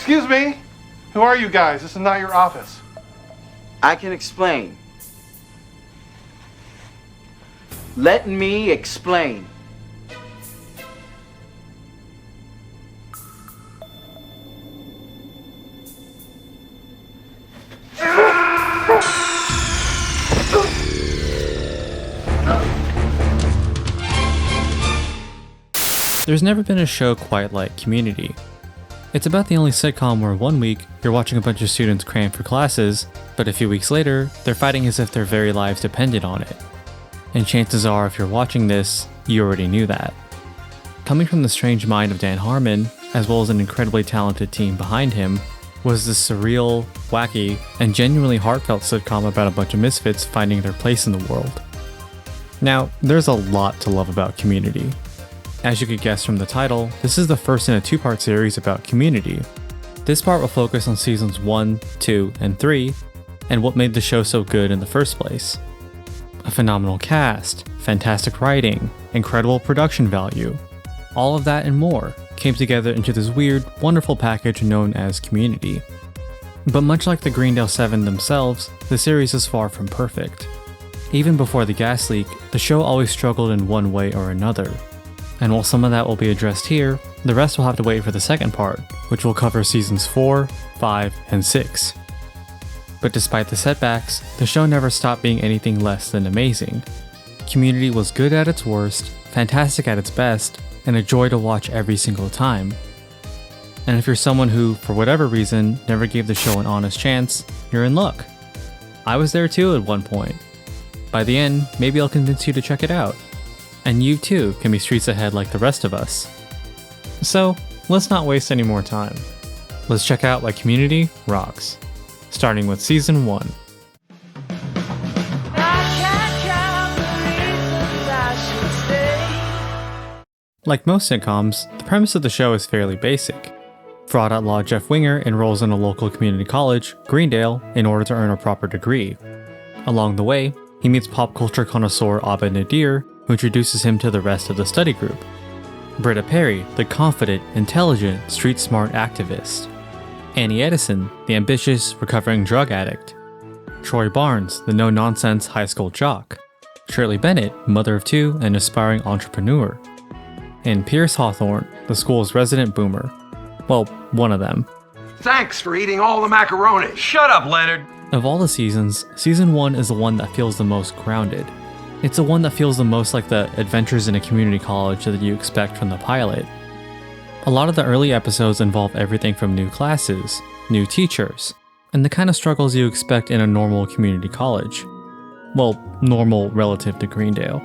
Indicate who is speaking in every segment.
Speaker 1: Excuse me? Who are you guys? This is not your office.
Speaker 2: I can explain. Let me explain.
Speaker 3: There's never been a show quite like Community. It's about the only sitcom where one week you're watching a bunch of students cram for classes, but a few weeks later, they're fighting as if their very lives depended on it. And chances are, if you're watching this, you already knew that. Coming from the strange mind of Dan Harmon, as well as an incredibly talented team behind him, was this surreal, wacky, and genuinely heartfelt sitcom about a bunch of misfits finding their place in the world. Now, there's a lot to love about Community. As you could guess from the title, this is the first in a two-part series about Community. This part will focus on seasons 1, 2, and 3, and what made the show so good in the first place. A phenomenal cast, fantastic writing, incredible production value, all of that and more came together into this weird, wonderful package known as Community. But much like the Greendale 7 themselves, the series is far from perfect. Even before the gas leak, the show always struggled in one way or another. And while some of that will be addressed here, the rest will have to wait for the second part, which will cover seasons 4, 5, and 6. But despite the setbacks, the show never stopped being anything less than amazing. Community was good at its worst, fantastic at its best, and a joy to watch every single time. And if you're someone who, for whatever reason, never gave the show an honest chance, you're in luck. I was there too at one point. By the end, maybe I'll convince you to check it out. And you too can be streets ahead like the rest of us. So, let's not waste any more time. Let's check out why Community rocks. Starting with season 1. Like most sitcoms, the premise of the show is fairly basic. Fraud outlaw Jeff Winger enrolls in a local community college, Greendale, in order to earn a proper degree. Along the way, he meets pop culture connoisseur Abed Nadir, who introduces him to the rest of the study group. Britta Perry, the confident, intelligent, street-smart activist. Annie Edison, the ambitious, recovering drug addict. Troy Barnes, the no-nonsense high school jock. Shirley Bennett, mother of 2 and aspiring entrepreneur. And Pierce Hawthorne, the school's resident boomer. Well, one of them.
Speaker 4: Thanks for eating all the macaroni.
Speaker 5: Shut up, Leonard!
Speaker 3: Of all the seasons, season 1 is the one that feels the most grounded. It's the one that feels the most like the adventures in a community college that you expect from the pilot. A lot of the early episodes involve everything from new classes, new teachers, and the kind of struggles you expect in a normal community college. Well, normal relative to Greendale.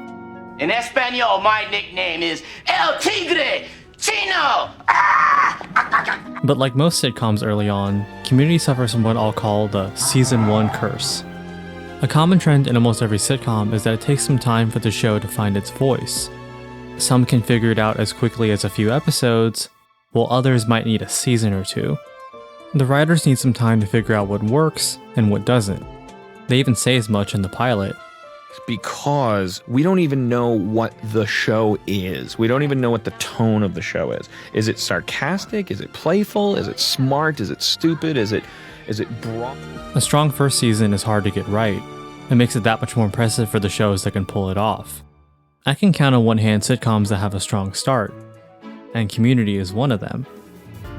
Speaker 2: In Espanol, my nickname is El Tigre Chino!
Speaker 3: But like most sitcoms early on, Community suffers from what I'll call the season 1 curse. A common trend in almost every sitcom is that it takes some time for the show to find its voice. Some can figure it out as quickly as a few episodes, while others might need a season or 2. The writers need some time to figure out what works and what doesn't. They even say as much in the pilot.
Speaker 5: Because we don't even know what the show is. We don't even know what the tone of the show is. Is it sarcastic? Is it playful? Is it smart? Is it stupid? Is it broad?
Speaker 3: A strong first season is hard to get right. It makes it that much more impressive for the shows that can pull it off. I can count on one hand sitcoms that have a strong start, and Community is one of them.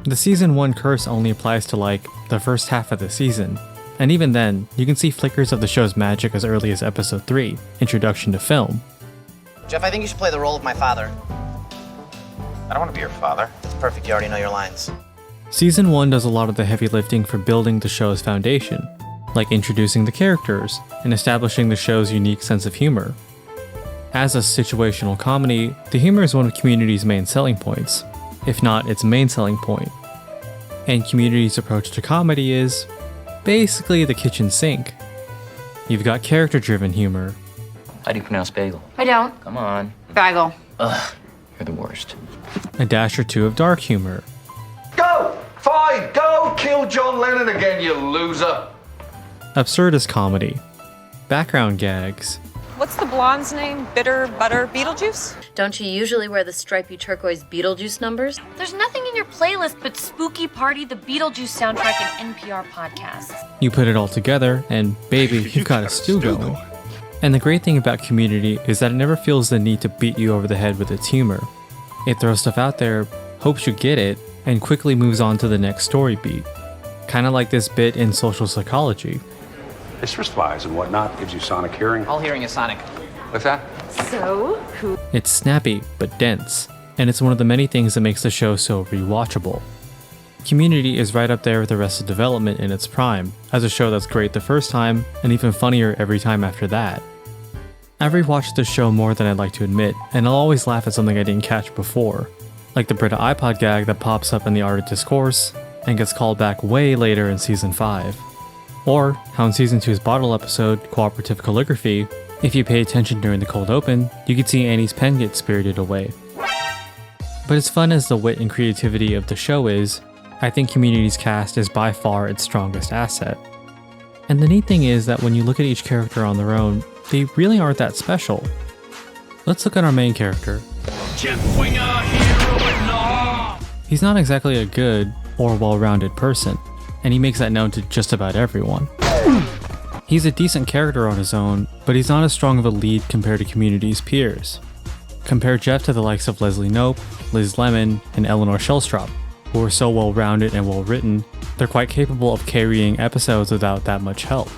Speaker 3: The season 1 curse only applies to like the first half of the season, and even then, you can see flickers of the show's magic as early as episode 3, Introduction to Film.
Speaker 6: Jeff, I think you should play the role of my father.
Speaker 7: I don't want to be your father.
Speaker 6: That's perfect, you already know your lines.
Speaker 3: Season 1 does a lot of the heavy lifting for building the show's foundation, like introducing the characters and establishing the show's unique sense of humor. As a situational comedy, the humor is one of Community's main selling points, if not its main selling point. And Community's approach to comedy is basically the kitchen sink. You've got character-driven humor.
Speaker 7: How do you pronounce bagel?
Speaker 8: I don't.
Speaker 7: Come on.
Speaker 8: Bagel.
Speaker 7: Ugh, you're the worst.
Speaker 3: A dash or 2 of dark humor.
Speaker 4: Go! Fine, go kill John Lennon again, you loser.
Speaker 3: Absurdist comedy. Background gags.
Speaker 8: What's the blonde's name? Bitter Butter Beetlejuice?
Speaker 9: Don't you usually wear the stripy turquoise Beetlejuice numbers?
Speaker 10: There's nothing in your playlist but Spooky Party, the Beetlejuice soundtrack, and NPR podcasts.
Speaker 3: You put it all together, and baby, you've got a stew going. And the great thing about Community is that it never feels the need to beat you over the head with its humor. It throws stuff out there, hopes you get it, and quickly moves on to the next story beat. Kinda like this bit in Social Psychology.
Speaker 11: This for spies and whatnot gives you sonic hearing.
Speaker 6: All hearing is sonic.
Speaker 11: What's that?
Speaker 10: So, who?
Speaker 3: It's snappy, but dense, and it's one of the many things that makes the show so rewatchable. Community is right up there with Arrested Development in its prime, as a show that's great the first time, and even funnier every time after that. I've rewatched this show more than I'd like to admit, and I'll always laugh at something I didn't catch before, like the Brita iPod gag that pops up in the Art of Discourse, and gets called back way later in Season 5. Or how in Season 2's bottle episode, Cooperative Calligraphy, if you pay attention during the cold open, you could see Annie's pen get spirited away. But as fun as the wit and creativity of the show is, I think Community's cast is by far its strongest asset. And the neat thing is that when you look at each character on their own, they really aren't that special. Let's look at our main character. He's not exactly a good or well-rounded person, and he makes that known to just about everyone. He's a decent character on his own, but he's not as strong of a lead compared to Community's peers. Compare Jeff to the likes of Leslie Knope, Liz Lemon, and Eleanor Shellstrop, who are so well-rounded and well-written, they're quite capable of carrying episodes without that much help.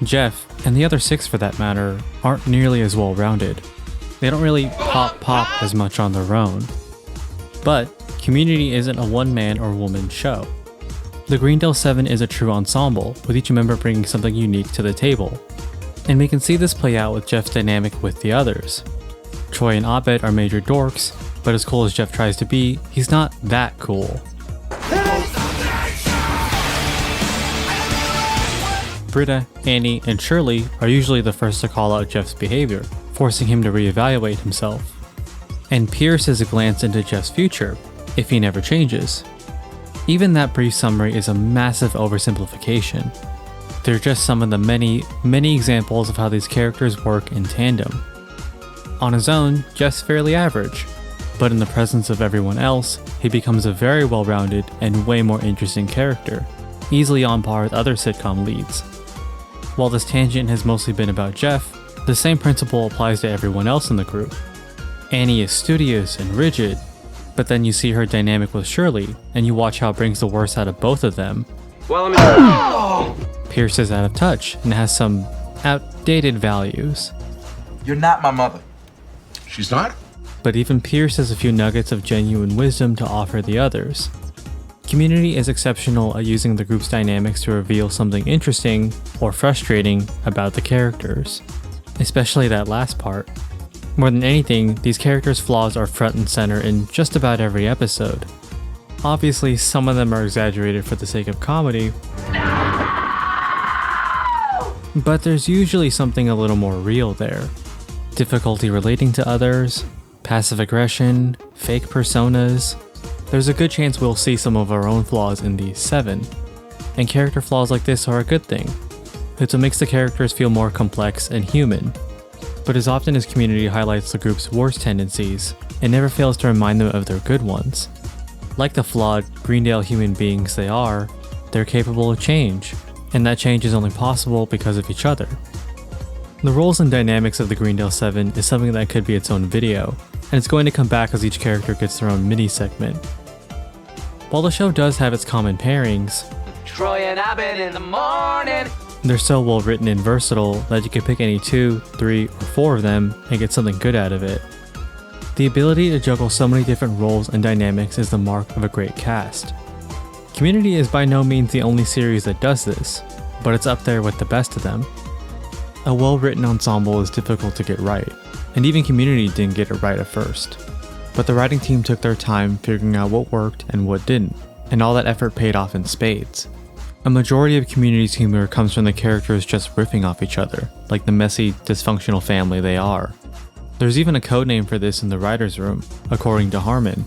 Speaker 3: Jeff, and the other 6 for that matter, aren't nearly as well-rounded. They don't really pop as much on their own. But Community isn't a one-man or woman show. The Greendale 7 is a true ensemble, with each member bringing something unique to the table. And we can see this play out with Jeff's dynamic with the others. Troy and Abed are major dorks, but as cool as Jeff tries to be, he's not that cool. Britta, Annie, and Shirley are usually the first to call out Jeff's behavior, forcing him to reevaluate himself. And Pierce is a glance into Jeff's future, if he never changes. Even that brief summary is a massive oversimplification. They're just some of the many examples of how these characters work in tandem. On his own, Jeff's fairly average, but in the presence of everyone else, he becomes a very well-rounded and way more interesting character, easily on par with other sitcom leads. While this tangent has mostly been about Jeff, the same principle applies to everyone else in the group. Annie is studious and rigid, but then you see her dynamic with Shirley, and you watch how it brings the worst out of both of them. Pierce is out of touch and has some outdated values.
Speaker 12: You're not my mother.
Speaker 11: She's not?
Speaker 3: But even Pierce has a few nuggets of genuine wisdom to offer the others. Community is exceptional at using the group's dynamics to reveal something interesting or frustrating about the characters, especially that last part. More than anything, these characters' flaws are front and center in just about every episode. Obviously, some of them are exaggerated for the sake of comedy, but there's usually something a little more real there. Difficulty relating to others, passive aggression, fake personas. There's a good chance we'll see some of our own flaws in these 7. And character flaws like this are a good thing. It's what makes the characters feel more complex and human. But as often as Community highlights the group's worst tendencies, it never fails to remind them of their good ones. Like the flawed Greendale human beings they are, they're capable of change, and that change is only possible because of each other. The roles and dynamics of the Greendale 7 is something that could be its own video, and it's going to come back as each character gets their own mini-segment. While the show does have its common pairings,
Speaker 2: Troy and Abed in the morning.
Speaker 3: They're so well written and versatile that you can pick any 2, 3, or 4 of them and get something good out of it. The ability to juggle so many different roles and dynamics is the mark of a great cast. Community is by no means the only series that does this, but it's up there with the best of them. A well-written ensemble is difficult to get right, and even Community didn't get it right at first. But the writing team took their time figuring out what worked and what didn't, and all that effort paid off in spades. A majority of Community's humor comes from the characters just riffing off each other, like the messy, dysfunctional family they are. There's even a codename for this in the writer's room, according to Harmon.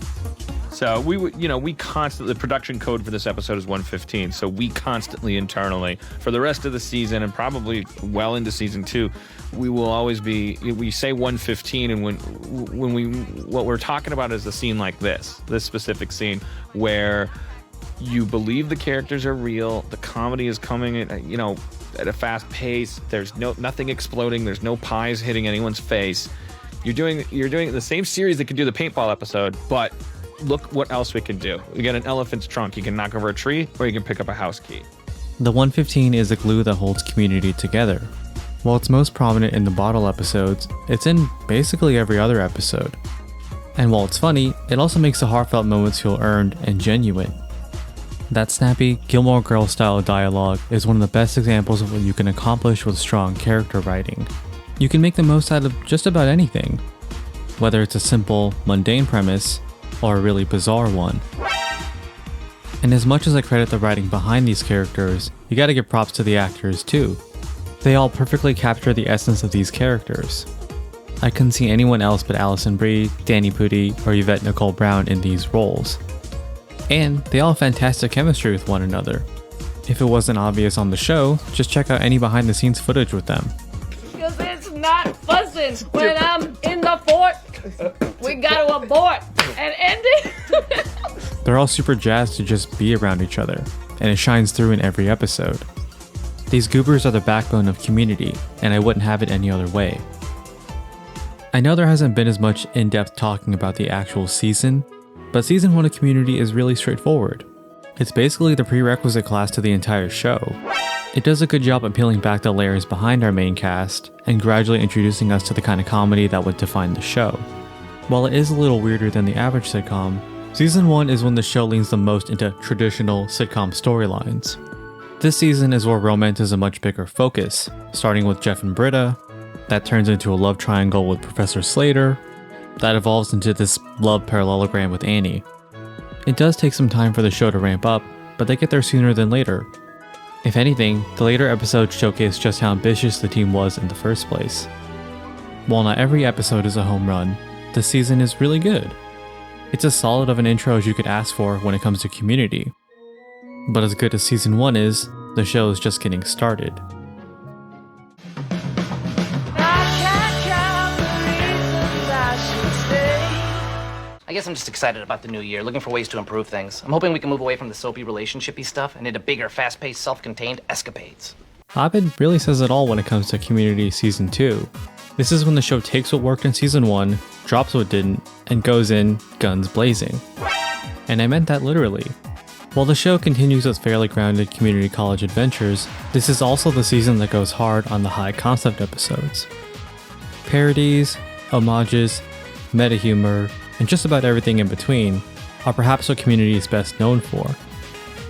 Speaker 5: So we constantly, the production code for this episode is 115. So we constantly internally, for the rest of the season and probably well into season 2, we will always be, we say 115, and what we're talking about is a scene like this specific scene where you believe the characters are real, the comedy is coming at a fast pace, there's nothing exploding, there's no pies hitting anyone's face. You're doing the same series that could do the paintball episode, but look what else we can do. We got an elephant's trunk. You can knock over a tree, or you can pick up a house key.
Speaker 3: The 115 is the glue that holds Community together. While it's most prominent in the bottle episodes, it's in basically every other episode. And while it's funny, it also makes the heartfelt moments feel earned and genuine. That snappy, Gilmore Girls style dialogue is one of the best examples of what you can accomplish with strong character writing. You can make the most out of just about anything, whether it's a simple, mundane premise or a really bizarre one. And as much as I credit the writing behind these characters, you gotta give props to the actors too. They all perfectly capture the essence of these characters. I couldn't see anyone else but Alison Brie, Danny Pudi, or Yvette Nicole Brown in these roles. And they all have fantastic chemistry with one another. If it wasn't obvious on the show, just check out any behind the scenes footage with them.
Speaker 13: Cause it's not fussing when I'm in the fort. We gotta abort and end it.
Speaker 3: They're all super jazzed to just be around each other, and it shines through in every episode. These goobers are the backbone of Community, and I wouldn't have it any other way. I know there hasn't been as much in-depth talking about the actual season, but season 1 of Community is really straightforward. It's basically the prerequisite class to the entire show. It does a good job of peeling back the layers behind our main cast and gradually introducing us to the kind of comedy that would define the show. While it is a little weirder than the average sitcom, season 1 is when the show leans the most into traditional sitcom storylines. This season is where romance is a much bigger focus, starting with Jeff and Britta, that turns into a love triangle with Professor Slater, that evolves into this love parallelogram with Annie. It does take some time for the show to ramp up, but they get there sooner than later. If anything, the later episodes showcase just how ambitious the team was in the first place. While not every episode is a home run, this season is really good. It's as solid of an intro as you could ask for when it comes to Community. But as good as season 1 is, the show is just getting started.
Speaker 6: I guess I'm just excited about the new year, looking for ways to improve things. I'm hoping we can move away from the soapy relationshipy stuff and into bigger, fast-paced, self-contained escapades.
Speaker 3: Abed really says it all when it comes to Community Season 2. This is when the show takes what worked in Season 1, drops what didn't, and goes in guns blazing. And I meant that literally. While the show continues its fairly grounded community college adventures, this is also the season that goes hard on the high concept episodes. Parodies, homages, meta humor, and just about everything in between are perhaps what Community is best known for.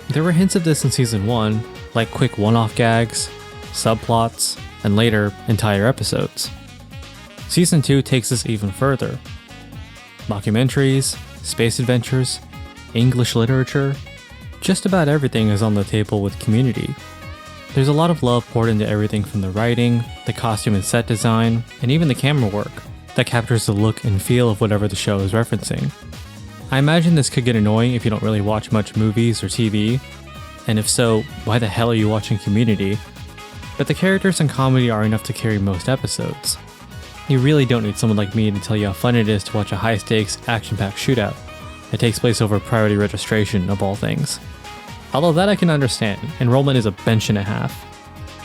Speaker 3: There were hints of this in Season 1, like quick one-off gags, subplots, and later, entire episodes. Season 2 takes this even further. Mockumentaries, space adventures, English literature, just about everything is on the table with Community. There's a lot of love poured into everything from the writing, the costume and set design, and even the camera work that captures the look and feel of whatever the show is referencing. I imagine this could get annoying if you don't really watch much movies or TV, and if so, why the hell are you watching Community? But the characters and comedy are enough to carry most episodes. You really don't need someone like me to tell you how fun it is to watch a high-stakes, action-packed shootout. It takes place over priority registration, of all things. Although that I can understand, enrollment is a bench and a half.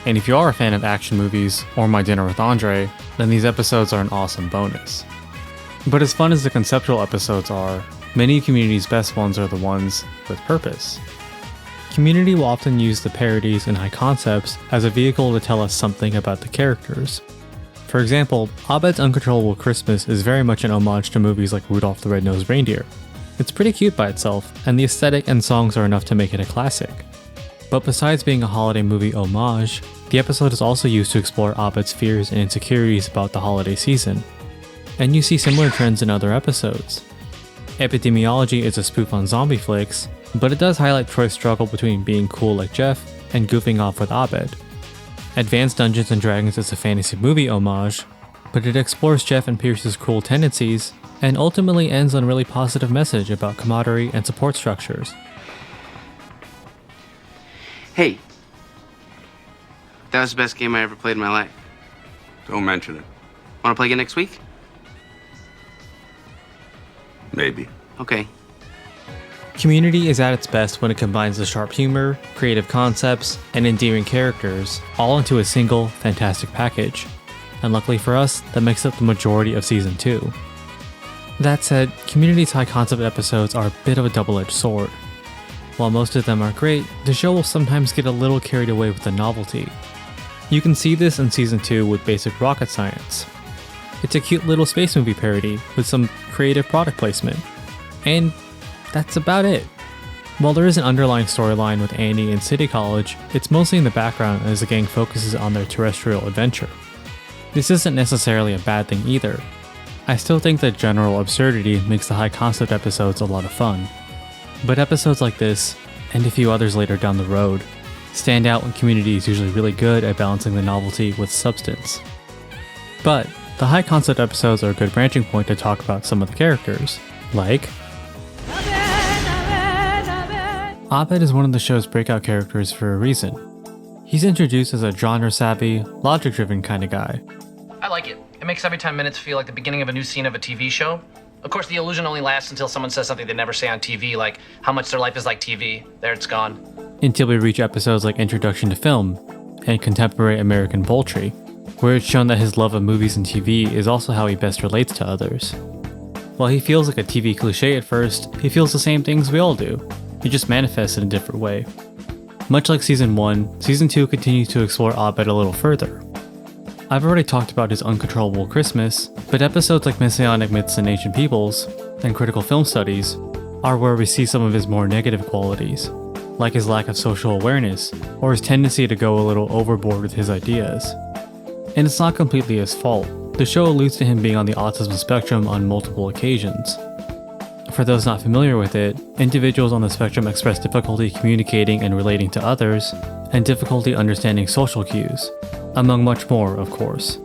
Speaker 3: And if you are a fan of action movies or My Dinner with Andre, then these episodes are an awesome bonus. But as fun as the conceptual episodes are, many of Community's best ones are the ones with purpose. Community will often use the parodies and high concepts as a vehicle to tell us something about the characters. For example, Abed's Uncontrollable Christmas is very much an homage to movies like Rudolph the Red-Nosed Reindeer. It's pretty cute by itself, and the aesthetic and songs are enough to make it a classic. But besides being a holiday movie homage, the episode is also used to explore Abed's fears and insecurities about the holiday season. And you see similar trends in other episodes. Epidemiology is a spoof on zombie flicks, but it does highlight Troy's struggle between being cool like Jeff and goofing off with Abed. Advanced Dungeons & Dragons is a fantasy movie homage, but it explores Jeff and Pierce's cruel tendencies and ultimately ends on a really positive message about camaraderie and support structures.
Speaker 2: Hey, that was the best game I ever played in my life.
Speaker 11: Don't mention it.
Speaker 2: Want to play again next week?
Speaker 11: Maybe.
Speaker 2: Okay.
Speaker 3: Community is at its best when it combines the sharp humor, creative concepts, and endearing characters all into a single, fantastic package. And luckily for us, that makes up the majority of Season 2. That said, Community's high-concept episodes are a bit of a double-edged sword. While most of them are great, the show will sometimes get a little carried away with the novelty. You can see this in Season 2 with Basic Rocket Science. It's a cute little space movie parody with some creative product placement. And that's about it. While there is an underlying storyline with Annie in City College, it's mostly in the background as the gang focuses on their terrestrial adventure. This isn't necessarily a bad thing either. I still think that general absurdity makes the high concept episodes a lot of fun. But episodes like this, and a few others later down the road, stand out when Community is usually really good at balancing the novelty with substance. But the high concept episodes are a good branching point to talk about some of the characters, like Abed is one of the show's breakout characters for a reason. He's introduced as a genre-savvy, logic-driven kind of guy.
Speaker 6: I like it. It makes every 10 minutes feel like the beginning of a new scene of a TV show. Of course, the illusion only lasts until someone says something they never say on TV, like how much their life is like TV. There, it's gone.
Speaker 3: Until we reach episodes like Introduction to Film and Contemporary American Poultry, where it's shown that his love of movies and TV is also how he best relates to others. While he feels like a TV cliche at first, he feels the same things we all do. He just manifests in a different way. Much like Season 1, Season 2 continues to explore Abed a little further. I've already talked about his uncontrollable Christmas, but episodes like Messianic Myths and Ancient Peoples and Critical Film Studies are where we see some of his more negative qualities, like his lack of social awareness or his tendency to go a little overboard with his ideas. And it's not completely his fault. The show alludes to him being on the autism spectrum on multiple occasions. For those not familiar with it, individuals on the spectrum express difficulty communicating and relating to others, and difficulty understanding social cues, among much more, of course.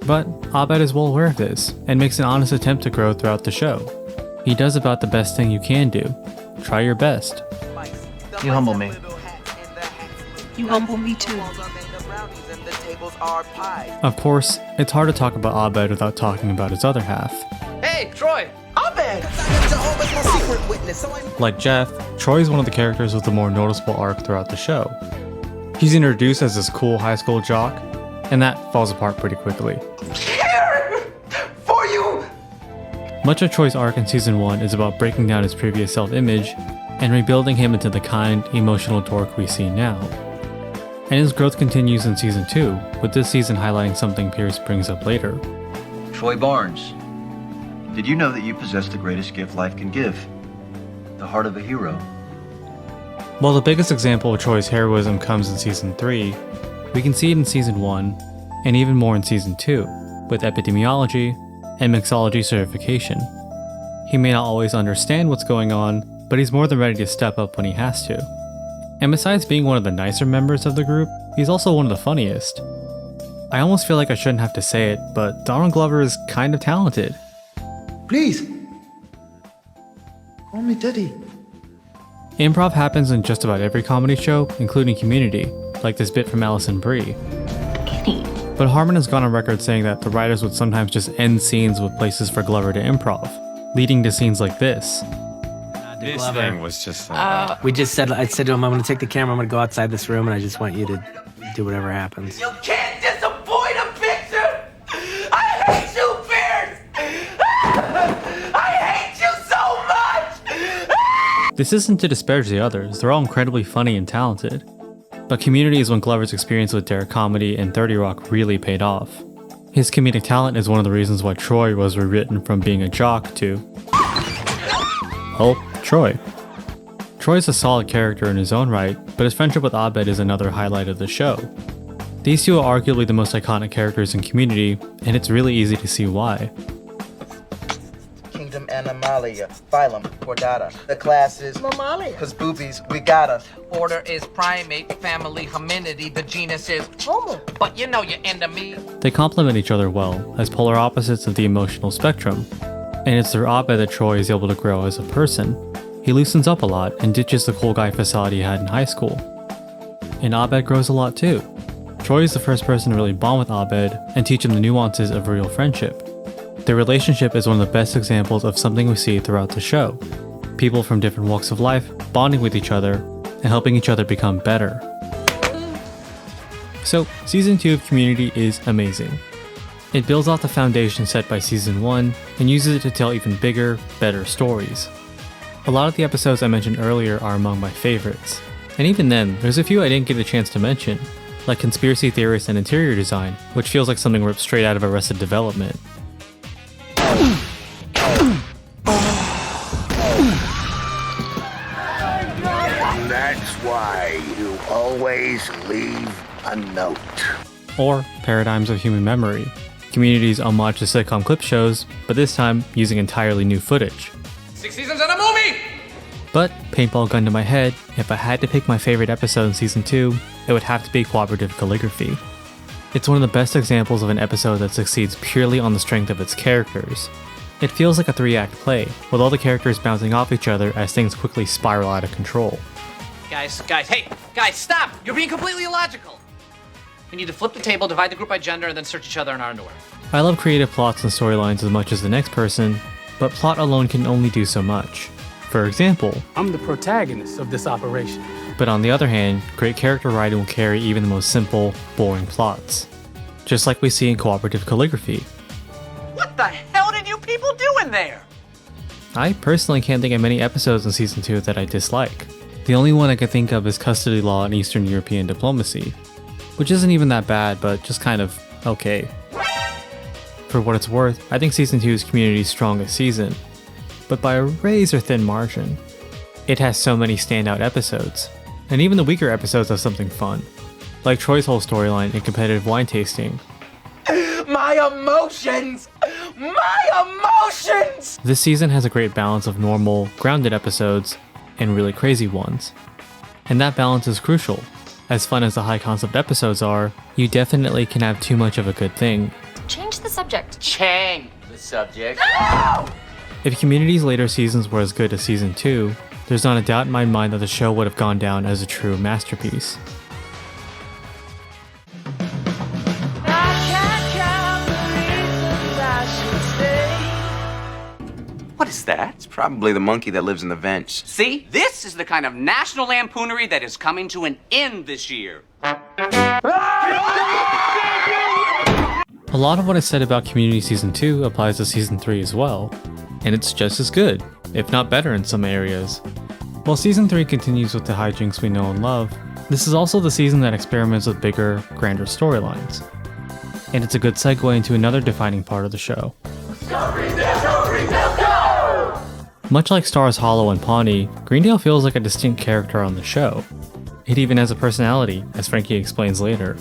Speaker 3: But Abed is well aware of this, and makes an honest attempt to grow throughout the show. He does about the best thing you can do. Try your best.
Speaker 12: You humble me.
Speaker 8: You humble me too.
Speaker 3: Of course, it's hard to talk about Abed without talking about his other half.
Speaker 6: Hey, Troy!
Speaker 3: Like Jeff, Troy is one of the characters with the more noticeable arc throughout the show. He's introduced as this cool high school jock, and that falls apart pretty quickly.
Speaker 4: Here for you.
Speaker 3: Much of Troy's arc in Season 1 is about breaking down his previous self-image and rebuilding him into the kind, emotional dork we see now. And his growth continues in Season 2, with this season highlighting something Pierce brings up later.
Speaker 14: Troy Barnes, did you know that you possess the greatest gift life can give? The heart of a hero.
Speaker 3: While the biggest example of Troy's heroism comes in Season 3, we can see it in Season 1, and even more in Season 2, with epidemiology and mixology certification. He may not always understand what's going on, but he's more than ready to step up when he has to. And besides being one of the nicer members of the group, he's also one of the funniest. I almost feel like I shouldn't have to say it, but Donald Glover is kind of talented.
Speaker 4: Please. Call me Daddy.
Speaker 3: Improv happens in just about every comedy show, including Community, like this bit from Alison Brie. But Harmon has gone on record saying that the writers would sometimes just end scenes with places for Glover to improv, leading to scenes like this.
Speaker 5: This
Speaker 15: Glover.
Speaker 5: thing was just
Speaker 15: I said to him, I'm going to take the camera, I'm going to go outside this room, and I just want you to do whatever happens.
Speaker 2: You can't disappoint a picture! I hate you, Pierce! I hate you so much!
Speaker 3: This isn't to disparage the others, they're all incredibly funny and talented. But Community is when Glover's experience with Derek Comedy and 30 Rock really paid off. His comedic talent is one of the reasons why Troy was rewritten from being a jock to... oh, Troy. Troy's a solid character in his own right, but his friendship with Abed is another highlight of the show. These two are arguably the most iconic characters in Community, and it's really easy to see why.
Speaker 12: Kingdom Animalia, phylum Chordata. The class is Mammalia. Cause boobies, we gotta.
Speaker 6: Order is primate, family hominidity, the genus is Homo. But you know you're enemy.
Speaker 3: They complement each other well, as polar opposites of the emotional spectrum. And it's through Abed that Troy is able to grow as a person. He loosens up a lot and ditches the cool guy facade he had in high school. And Abed grows a lot too. Troy is the first person to really bond with Abed and teach him the nuances of real friendship. Their relationship is one of the best examples of something we see throughout the show. People from different walks of life bonding with each other and helping each other become better. So, Season 2 of Community is amazing. It builds off the foundation set by Season 1 and uses it to tell even bigger, better stories. A lot of the episodes I mentioned earlier are among my favorites. And even then, there's a few I didn't get a chance to mention, like Conspiracy Theorist and Interior Design, which feels like something ripped straight out of Arrested Development.
Speaker 16: That's why you always leave a note.
Speaker 3: Or Paradigms of Human Memory, Community's homage to sitcom clip shows, but this time using entirely new footage.
Speaker 2: 6 seasons and a movie!
Speaker 3: But, paintball gun to my head, if I had to pick my favorite episode in Season 2, it would have to be Cooperative Calligraphy. It's one of the best examples of an episode that succeeds purely on the strength of its characters. It feels like a 3-act play, with all the characters bouncing off each other as things quickly spiral out of control.
Speaker 6: Guys, hey, guys, stop! You're being completely illogical! We need to flip the table, divide the group by gender, and then search each other in our underwear.
Speaker 3: I love creative plots and storylines as much as the next person, but plot alone can only do so much. For example,
Speaker 17: I'm the protagonist of this operation.
Speaker 3: But on the other hand, great character writing will carry even the most simple, boring plots. Just like we see in Cooperative Calligraphy.
Speaker 2: What the hell did you people do in there?
Speaker 3: I personally can't think of many episodes in Season 2 that I dislike. The only one I can think of is Custody Law and Eastern European Diplomacy, which isn't even that bad, but just kind of okay. For what it's worth, I think Season 2 is Community's strongest season, but by a razor-thin margin. It has so many standout episodes, and even the weaker episodes have something fun, like Troy's whole storyline in competitive wine tasting.
Speaker 2: My emotions! My emotions!
Speaker 3: This season has a great balance of normal, grounded episodes and really crazy ones. And that balance is crucial. As fun as the high-concept episodes are, you definitely can have too much of a good thing.
Speaker 10: Change the subject.
Speaker 2: Change the subject.
Speaker 10: No!
Speaker 3: If Community's later seasons were as good as Season 2, there's not a doubt in my mind that the show would have gone down as a true masterpiece.
Speaker 7: What is that? It's probably the monkey that lives in the vents.
Speaker 2: See, this is the kind of national lampoonery that is coming to an end this year.
Speaker 3: A lot of what I said about Community Season 2 applies to Season 3 as well, and it's just as good, if not better in some areas. While Season 3 continues with the hijinks we know and love, this is also the season that experiments with bigger, grander storylines. And it's a good segue into another defining part of the show. Much like Stars Hollow and Pawnee, Greendale feels like a distinct character on the show. It even has a personality, as Frankie explains later.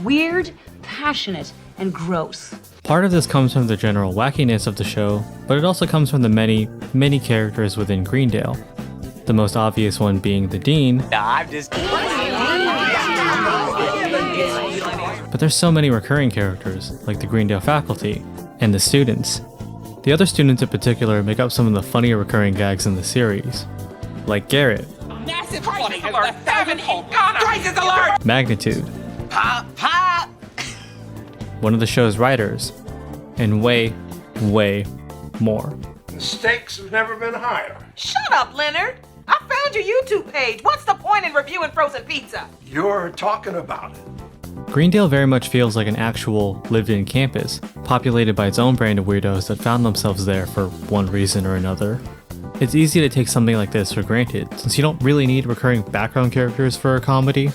Speaker 8: Weird, passionate, and gross.
Speaker 3: Part of this comes from the general wackiness of the show, but it also comes from the many, many characters within Greendale. The most obvious one being the Dean.
Speaker 2: I'm just...
Speaker 3: But there's so many recurring characters, like the Greendale faculty, and the students. The other students in particular make up some of the funnier recurring gags in the series, like Garrett,
Speaker 2: Massive flooding has left Devon Ghana! Crisis alert!
Speaker 3: Magnitude,
Speaker 2: Pop, pop!
Speaker 3: one of the show's writers, and way, way more.
Speaker 16: The stakes have never been higher.
Speaker 18: Shut up, Leonard! I found your YouTube page. What's the point in reviewing frozen pizza?
Speaker 16: You're talking about it.
Speaker 3: Greendale very much feels like an actual, lived-in campus, populated by its own brand of weirdos that found themselves there for one reason or another. It's easy to take something like this for granted, since you don't really need recurring background characters for a comedy,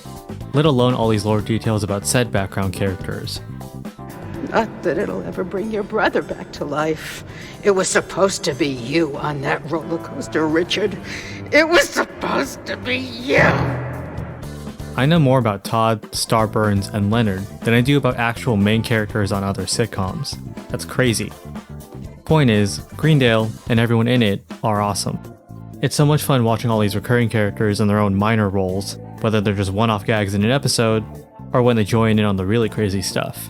Speaker 3: let alone all these lore details about said background characters.
Speaker 8: Not that it'll ever bring your brother back to life. It was supposed to be you on that roller coaster, Richard. It was supposed to be you!
Speaker 3: I know more about Todd, Starburns, and Leonard than I do about actual main characters on other sitcoms. That's crazy. Point is, Greendale and everyone in it are awesome. It's so much fun watching all these recurring characters in their own minor roles, whether they're just one-off gags in an episode, or when they join in on the really crazy stuff.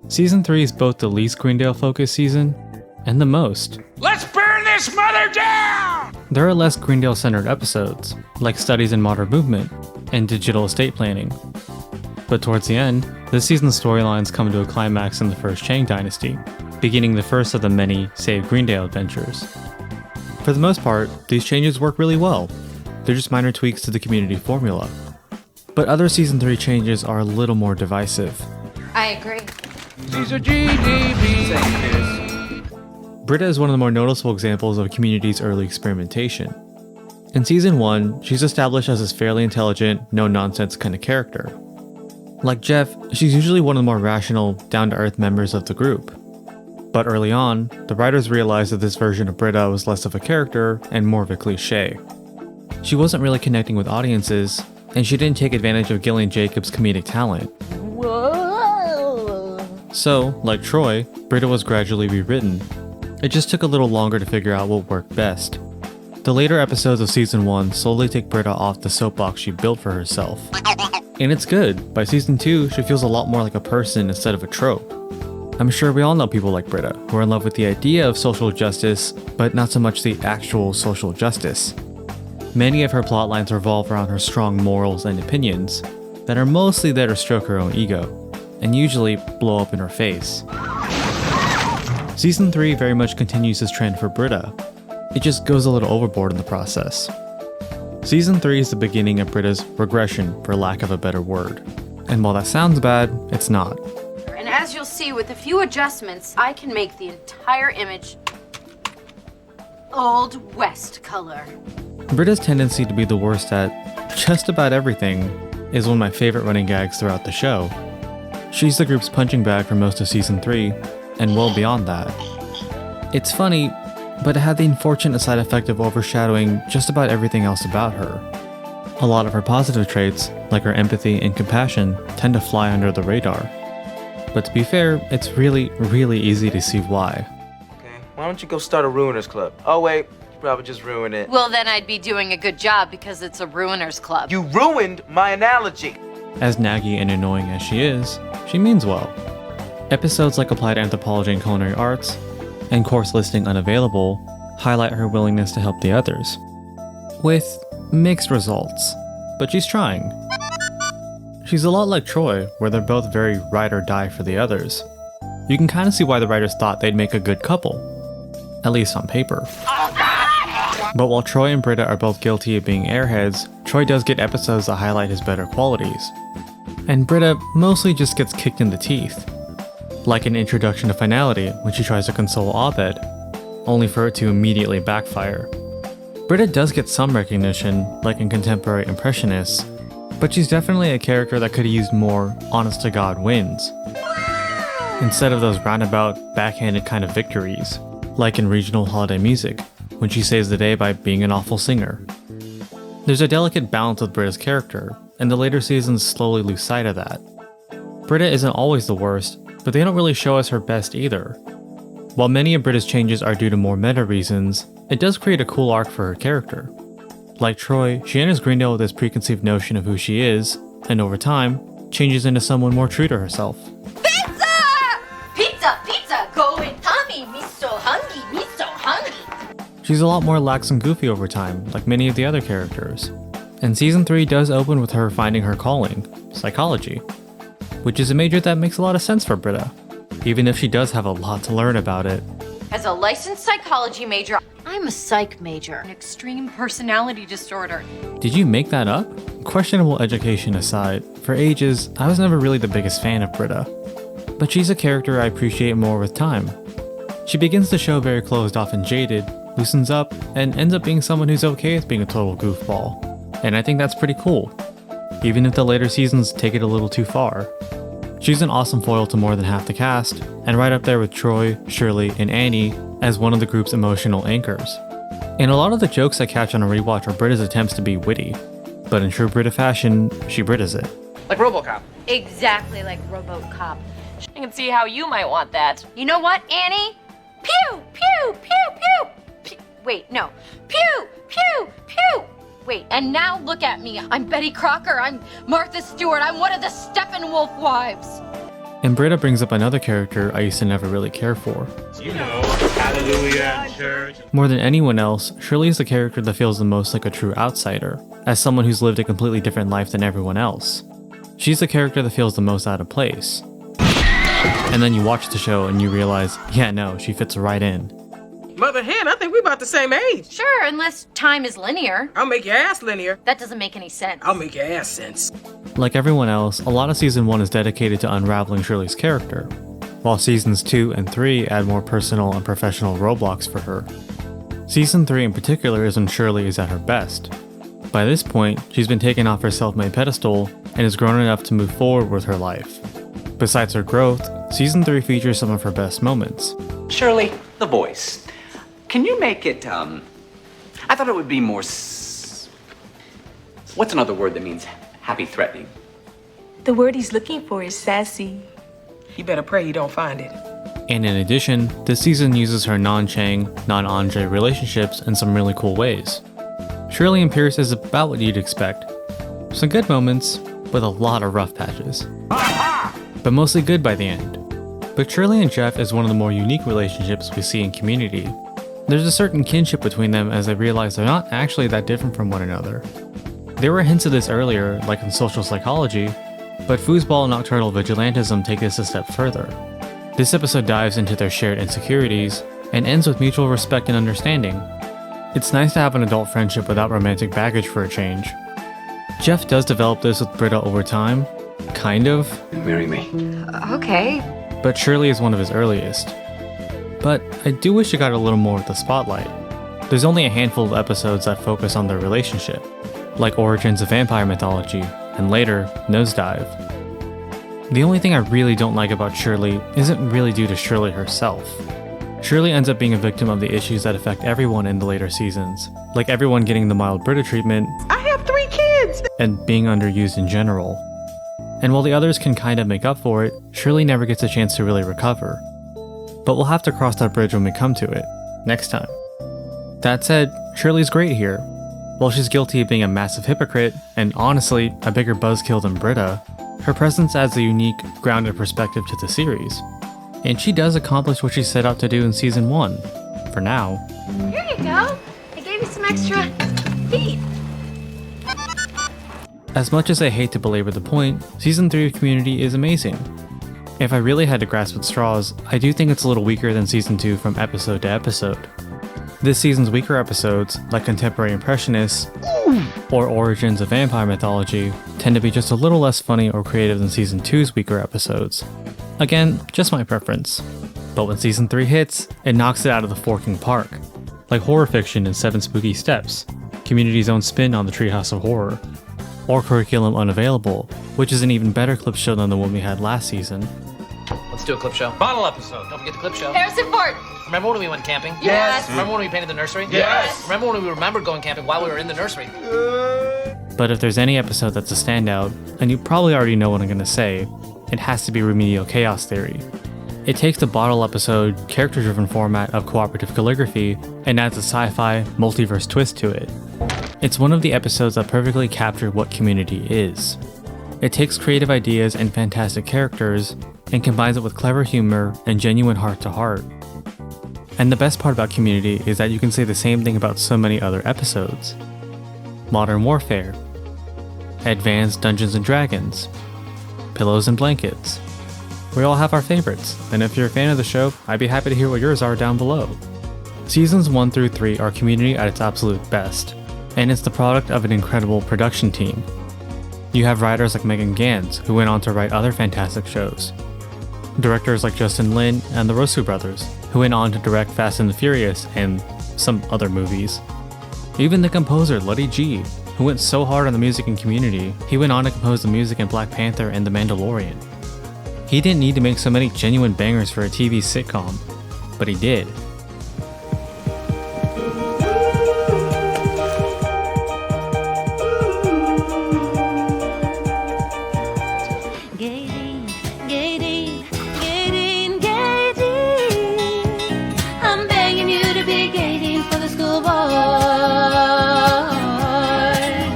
Speaker 3: Season 3 is both the least Greendale-focused season, and the most.
Speaker 16: Let's burn this mother down!
Speaker 3: There are less Greendale-centered episodes, like Studies in Modern Movement and Digital Estate Planning. But towards the end, this season's storylines come to a climax in the first Chang dynasty, beginning the first of the many Save Greendale adventures. For the most part, these changes work really well. They're just minor tweaks to the community formula. But other Season 3 changes are a little more divisive.
Speaker 10: I agree.
Speaker 16: She's a GDB.
Speaker 3: Britta is one of the more noticeable examples of Community's early experimentation. In Season 1, she's established as this fairly intelligent, no-nonsense kind of character. Like Jeff, she's usually one of the more rational, down-to-earth members of the group. But early on, the writers realized that this version of Britta was less of a character and more of a cliché. She wasn't really connecting with audiences, and she didn't take advantage of Gillian Jacobs' comedic talent.
Speaker 10: Whoa.
Speaker 3: So, like Troy, Britta was gradually rewritten. It just took a little longer to figure out what worked best. The later episodes of Season 1 slowly take Britta off the soapbox she built for herself. And it's good. By Season 2, she feels a lot more like a person instead of a trope. I'm sure we all know people like Britta, who are in love with the idea of social justice, but not so much the actual social justice. Many of her plotlines revolve around her strong morals and opinions that are mostly there to stroke her own ego, and usually blow up in her face. Season 3 very much continues this trend for Britta. It just goes a little overboard in the process. Season 3 is the beginning of Britta's regression, for lack of a better word. And while that sounds bad, it's not.
Speaker 10: And as you'll see, with a few adjustments, I can make the entire image Old West color.
Speaker 3: Britta's tendency to be the worst at just about everything is one of my favorite running gags throughout the show. She's the group's punching bag for most of Season 3, and well beyond that. It's funny, but it had the unfortunate side effect of overshadowing just about everything else about her. A lot of her positive traits, like her empathy and compassion, tend to fly under the radar. But to be fair, it's really, really easy to see why.
Speaker 12: Okay, why don't you go start a ruiners club? Oh wait, you probably just ruined it.
Speaker 10: Well, then I'd be doing a good job because it's a ruiners club.
Speaker 12: You ruined my analogy.
Speaker 3: As naggy and annoying as she is, she means well. Episodes like Applied Anthropology and Culinary Arts and Course Listing Unavailable highlight her willingness to help the others. With mixed results, but she's trying. She's a lot like Troy, where they're both very ride or die for the others. You can kind of see why the writers thought they'd make a good couple, at least on paper. But while Troy and Britta are both guilty of being airheads, Troy does get episodes that highlight his better qualities. And Britta mostly just gets kicked in the teeth. Like in Introduction to Finality, when she tries to console Abed, only for it to immediately backfire. Britta does get some recognition, like in Contemporary Impressionists, but she's definitely a character that could have used more honest-to-God wins, instead of those roundabout, backhanded kind of victories, like in Regional Holiday Music, when she saves the day by being an awful singer. There's a delicate balance with Britta's character, and the later seasons slowly lose sight of that. Britta isn't always the worst, but they don't really show us her best either. While many of Britta's changes are due to more meta reasons, it does create a cool arc for her character. Like Troy, she enters Greendale with this preconceived notion of who she is, and over time, changes into someone more true to herself.
Speaker 10: Pizza! Pizza, pizza, going tummy, me so hungry, me so hungry.
Speaker 3: She's a lot more lax and goofy over time, like many of the other characters. And Season 3 does open with her finding her calling, psychology, which is a major that makes a lot of sense for Britta, even if she does have a lot to learn about it.
Speaker 10: As a licensed psychology major, I'm a psych major. An extreme personality disorder.
Speaker 3: Did you make that up? Questionable education aside, for ages, I was never really the biggest fan of Britta. But she's a character I appreciate more with time. She begins the show very closed off and jaded, loosens up, and ends up being someone who's okay with being a total goofball. And I think that's pretty cool, even if the later seasons take it a little too far. She's an awesome foil to more than half the cast, and right up there with Troy, Shirley, and Annie as one of the group's emotional anchors. And a lot of the jokes I catch on a rewatch are Britta's attempts to be witty, but in true Britta fashion, she Brittas it.
Speaker 6: Like RoboCop.
Speaker 10: Exactly like RoboCop.
Speaker 13: I can see how you might want that.
Speaker 10: You know what, Annie? Pew, pew, pew, pew. Wait, no. Pew, pew, pew. Wait, and now look at me. I'm Betty Crocker. I'm Martha Stewart. I'm one of the Steppenwolf wives.
Speaker 3: And Britta brings up another character I used to never really care for.
Speaker 16: You know, Hallelujah, church.
Speaker 3: More than anyone else, Shirley is the character that feels the most like a true outsider, as someone who's lived a completely different life than everyone else. She's the character that feels the most out of place. And then you watch the show and you realize, yeah, no, she fits right in.
Speaker 18: Mother Hen, I think we about the same age.
Speaker 10: Sure, unless time is linear.
Speaker 18: I'll make your ass linear.
Speaker 10: That doesn't make any sense.
Speaker 18: I'll make your ass sense.
Speaker 3: Like everyone else, a lot of season 1 is dedicated to unraveling Shirley's character, while seasons 2 and 3 add more personal and professional roadblocks for her. Season 3 in particular is when Shirley is at her best. By this point, she's been taken off her self-made pedestal and is grown enough to move forward with her life. Besides her growth, season 3 features some of her best moments.
Speaker 19: Shirley, the voice. Can you make it, I thought it would be more what's another word that means happy threatening?
Speaker 20: The word he's looking for is sassy.
Speaker 18: You better pray you don't find it.
Speaker 3: And in addition, this season uses her non-Chang, non-Andre relationships in some really cool ways. Shirley and Pierce is about what you'd expect. Some good moments, with a lot of rough patches. But mostly good by the end. But Shirley and Jeff is one of the more unique relationships we see in Community. There's a certain kinship between them as they realize they're not actually that different from one another. There were hints of this earlier, like in social psychology, but foosball and nocturnal vigilantism take this a step further. This episode dives into their shared insecurities, and ends with mutual respect and understanding. It's nice to have an adult friendship without romantic baggage for a change. Jeff does develop this with Britta over time, kind of.
Speaker 19: Marry me.
Speaker 10: Okay.
Speaker 3: But Shirley is one of his earliest. But I do wish it got a little more of the spotlight. There's only a handful of episodes that focus on their relationship, like Origins of Vampire Mythology, and later, Nosedive. The only thing I really don't like about Shirley isn't really due to Shirley herself. Shirley ends up being a victim of the issues that affect everyone in the later seasons, like everyone getting the mild Britta treatment,
Speaker 18: I have 3 kids.
Speaker 3: and being underused in general. And while the others can kind of make up for it, Shirley never gets a chance to really recover. But we'll have to cross that bridge when we come to it, next time. That said, Shirley's great here. While she's guilty of being a massive hypocrite, and honestly, a bigger buzzkill than Britta, her presence adds a unique, grounded perspective to the series. And she does accomplish what she set out to do in season 1, for now.
Speaker 10: Here you go. I gave you some extra heat.
Speaker 3: As much as I hate to belabor the point, season 3 of Community is amazing. If I really had to grasp at straws, I do think it's a little weaker than season 2 from episode to episode. This season's weaker episodes, like Contemporary Impressionists or Origins of Vampire Mythology, tend to be just a little less funny or creative than season 2's weaker episodes. Again, just my preference. But when season 3 hits, it knocks it out of the forking park. Like horror fiction in 7 Spooky Steps, Community's own spin on the Treehouse of Horror, or Curriculum Unavailable, which is an even better clip show than the one we had last season.
Speaker 6: Let's do a clip show. Bottle episode. Don't forget the clip show.
Speaker 10: Harrison Ford.
Speaker 6: Remember when we went camping?
Speaker 10: Yes.
Speaker 6: Remember when we painted the nursery?
Speaker 10: Yes.
Speaker 6: Remember when we remembered going camping while we were in the nursery?
Speaker 3: But if there's any episode that's a standout, and you probably already know what I'm gonna say, it has to be Remedial Chaos Theory. It takes the bottle episode, character-driven format of cooperative calligraphy and adds a sci-fi, multiverse twist to it. It's one of the episodes that perfectly capture what Community is. It takes creative ideas and fantastic characters and combines it with clever humor and genuine heart-to-heart. And the best part about Community is that you can say the same thing about so many other episodes. Modern Warfare, Advanced Dungeons & Dragons, Pillows and Blankets. We all have our favorites, and if you're a fan of the show, I'd be happy to hear what yours are down below. Seasons 1 through 3 are Community at its absolute best, and it's the product of an incredible production team. You have writers like Megan Gans, who went on to write other fantastic shows. Directors like Justin Lin and the Russo brothers, who went on to direct Fast and the Furious and some other movies. Even the composer Luddy G, who went so hard on the music in Community, he went on to compose the music in Black Panther and The Mandalorian. He didn't need to make so many genuine bangers for a TV sitcom, but he did.
Speaker 21: I'm begging you to be gating for the school board.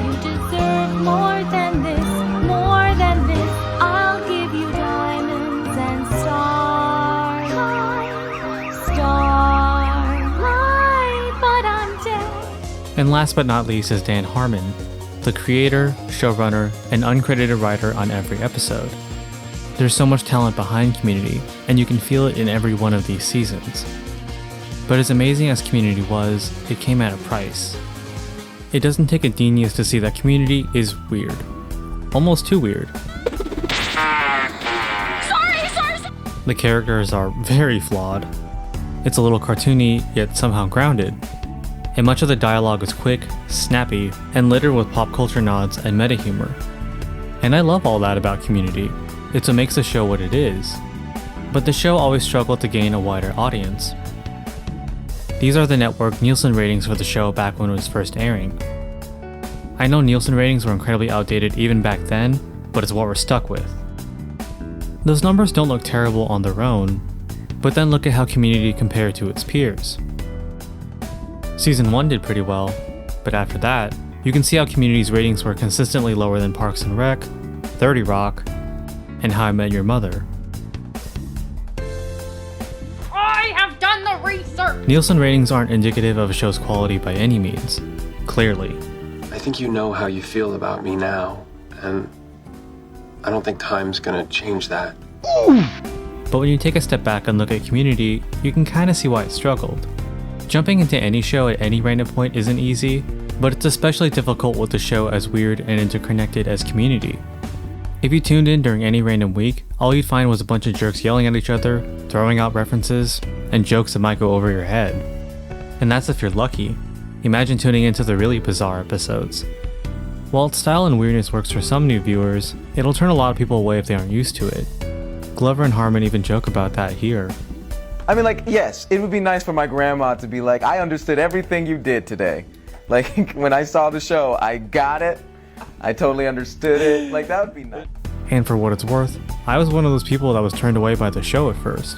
Speaker 21: You deserve more than this, more than this. I'll give you diamonds and stars, stars.
Speaker 3: last but not least is Dan Harmon, the creator, showrunner, and uncredited writer on every episode. There's so much talent behind Community, and you can feel it in every one of these seasons. But as amazing as Community was, it came at a price. It doesn't take a genius to see that Community is weird. Almost too weird.
Speaker 21: Sorry.
Speaker 3: The characters are very flawed. It's a little cartoony, yet somehow grounded. And much of the dialogue is quick, snappy, and littered with pop culture nods and meta humor. And I love all that about Community. It's what makes the show what it is. But the show always struggled to gain a wider audience. These are the network Nielsen ratings for the show back when it was first airing. I know Nielsen ratings were incredibly outdated even back then, but it's what we're stuck with. Those numbers don't look terrible on their own, but then look at how Community compared to its peers. Season 1 did pretty well, but after that, you can see how Community's ratings were consistently lower than Parks and Rec, 30 Rock, and How I Met Your Mother.
Speaker 10: I have done the research!
Speaker 3: Nielsen ratings aren't indicative of a show's quality by any means, clearly.
Speaker 1: I think you know how you feel about me now, and I don't think time's gonna change that.
Speaker 3: But when you take a step back and look at Community, you can kinda see why it struggled. Jumping into any show at any random point isn't easy, but it's especially difficult with a show as weird and interconnected as Community. If you tuned in during any random week, all you'd find was a bunch of jerks yelling at each other, throwing out references, and jokes that might go over your head. And that's if you're lucky. Imagine tuning into the really bizarre episodes. While its style and weirdness works for some new viewers, it'll turn a lot of people away if they aren't used to it. Glover and Harmon even joke about that here.
Speaker 12: I mean, like, yes, it would be nice for my grandma to be like, I understood everything you did today. Like, when I saw the show, I got it. I totally understood it. Like, that would be nice.
Speaker 3: And for what it's worth, I was one of those people that was turned away by the show at first.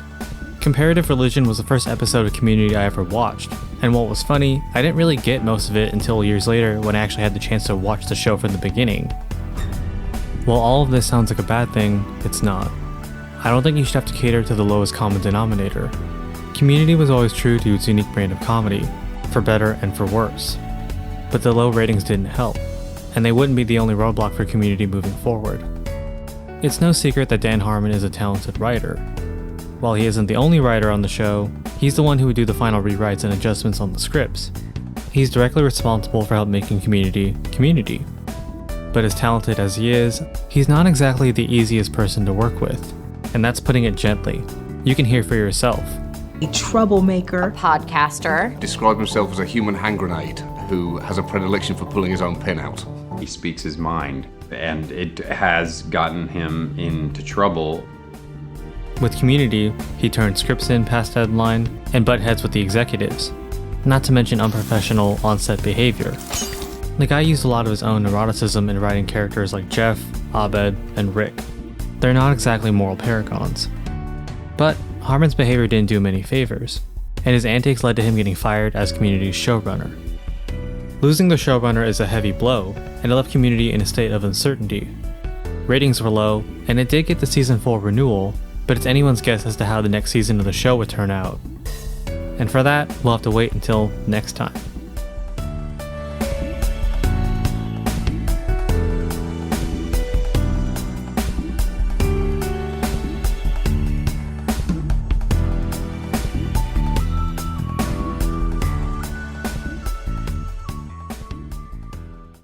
Speaker 3: Comparative Religion was the first episode of Community I ever watched, and what was funny, I didn't really get most of it until years later when I actually had the chance to watch the show from the beginning. While all of this sounds like a bad thing, it's not. I don't think you should have to cater to the lowest common denominator. Community was always true to its unique brand of comedy, for better and for worse. But the low ratings didn't help, and they wouldn't be the only roadblock for Community moving forward. It's no secret that Dan Harmon is a talented writer. While he isn't the only writer on the show, he's the one who would do the final rewrites and adjustments on the scripts. He's directly responsible for help making Community. But as talented as he is, he's not exactly the easiest person to work with. And that's putting it gently. You can hear for yourself.
Speaker 20: A troublemaker.
Speaker 10: A podcaster.
Speaker 11: Describe himself as a human hand grenade who has a predilection for pulling his own pin out.
Speaker 22: He speaks his mind, and it has gotten him into trouble.
Speaker 3: With Community, he turned scripts in past deadline and butt heads with the executives, not to mention unprofessional on-set behavior. The guy used a lot of his own neuroticism in writing characters like Jeff, Abed, and Rick. They're not exactly moral paragons. But Harmon's behavior didn't do him any favors, and his antics led to him getting fired as Community's showrunner. Losing the showrunner is a heavy blow, and it left Community in a state of uncertainty. Ratings were low, and it did get the season 4 renewal, but it's anyone's guess as to how the next season of the show would turn out. And for that, we'll have to wait until next time.